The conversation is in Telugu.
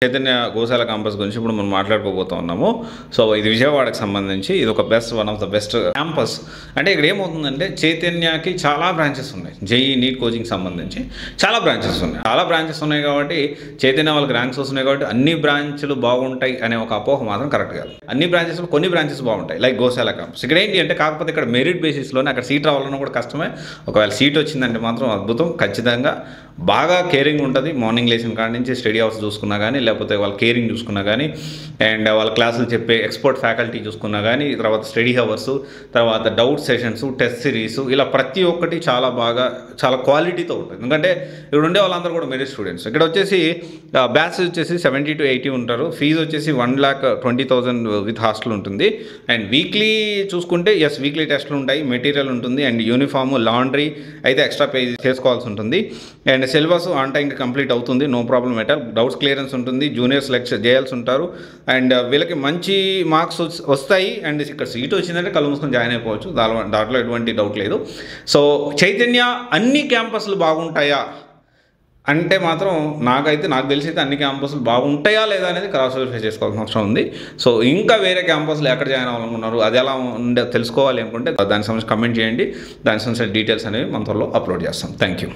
చైతన్య గోశాల క్యాంపస్ గురించి ఇప్పుడు మనం మాట్లాడుకోబోతున్నాము. సో ఇది విజయవాడకు సంబంధించి ఇది ఒక one of the best campus. అంటే ఇక్కడ ఏమవుతుందంటే చైతన్యకి చాలా బ్రాంచెస్ ఉన్నాయి. జేఈ నీట్ కోచింగ్ సంబంధించి చాలా బ్రాంచెస్ ఉన్నాయి కాబట్టి చైతన్య వాళ్ళకి ర్యాంక్స్ వస్తున్నాయి కాబట్టి అన్ని బ్రాంచ్లు బాగుంటాయి అనే ఒక అపోహ మాత్రం కరెక్ట్ కాదు. అన్ని బ్రాంచెస్లో కొన్ని బ్రాంచెస్ బాగుంటాయి, లైక్ గోశాల క్యాంపస్. ఇక్కడ ఏంటి అంటే కాకపోతే ఇక్కడ మెరిట్ బేసిస్లోనే అక్కడ సీట్ రావాలన్నా కూడా కష్టమే. ఒకవేళ సీట్ వచ్చిందంటే మాత్రం అద్భుతం, ఖచ్చితంగా బాగా కేరింగ్ ఉంటుంది. మార్నింగ్ లేచిన కాడి నుంచి స్టడీ అవర్స్ చూసుకున్నా కానీ, లేకపోతే వాళ్ళ కేరింగ్ చూసుకున్నా కానీ, అండ్ వాళ్ళ క్లాసులు చెప్పే ఎక్స్పర్ట్ ఫ్యాకల్టీ చూసుకున్నా కానీ, తర్వాత స్టడీ అవర్స్, తర్వాత డౌట్ సెషన్స్, టెస్ట్ సిరీస్, ఇలా ప్రతి ఒక్కటి చాలా బాగా చాలా క్వాలిటీతో ఉంటుంది. ఎందుకంటే ఇక్కడ ఉండే వాళ్ళందరూ కూడా మెరిట్ స్టూడెంట్స్. ఇక్కడ వచ్చేసి బ్యాచ్ వచ్చేసి 70 to 80 ఉంటారు. ఫీజు వచ్చేసి 1,20,000 విత్ హాస్టల్ ఉంటుంది. అండ్ వీక్లీ చూసుకుంటే వీక్లీ టెస్ట్లు ఉంటాయి, మెటీరియల్ ఉంటుంది, అండ్ యూనిఫామ్, లాండ్రీ అయితే ఎక్స్ట్రా పే చేసుకోవాల్సి ఉంటుంది. అండ్ సిలబస్ ఆన్ టైంకి కంప్లీట్ అవుతుంది, no problem at all. Doubts clearance ఉంటుంది, జూనియర్స్ లెక్చర్ చేయాల్సి ఉంటారు. అండ్ వీళ్ళకి మంచి మార్క్స్ వస్తాయి. అండ్ ఇక్కడ సీట్ వచ్చిందంటే కళ్ళు మూసుకొని జాయిన్ అయిపోవచ్చు, దాంట్లో ఎటువంటి డౌట్ లేదు. సో చైతన్య అన్ని క్యాంపస్లు బాగుంటాయా అంటే మాత్రం నాకు తెలిసి అయితే అన్ని క్యాంపస్లు బాగుంటాయా లేదా అనేది క్రాస్ వెరిఫై చేసుకోవాల్సిన అవసరం ఉంది. సో ఇంకా వేరే క్యాంపస్లు ఎక్కడ జాయిన్ అవ్వాలనుకున్నారు, అది ఎలా ఉండే తెలుసుకోవాలి అనుకుంటే దానికి సంబంధించి కమెంట్ చేయండి. దానికి సంబంధించిన డీటెయిల్స్ అనేవి మన త్వరలో అప్లోడ్ చేస్తాం. Thank you.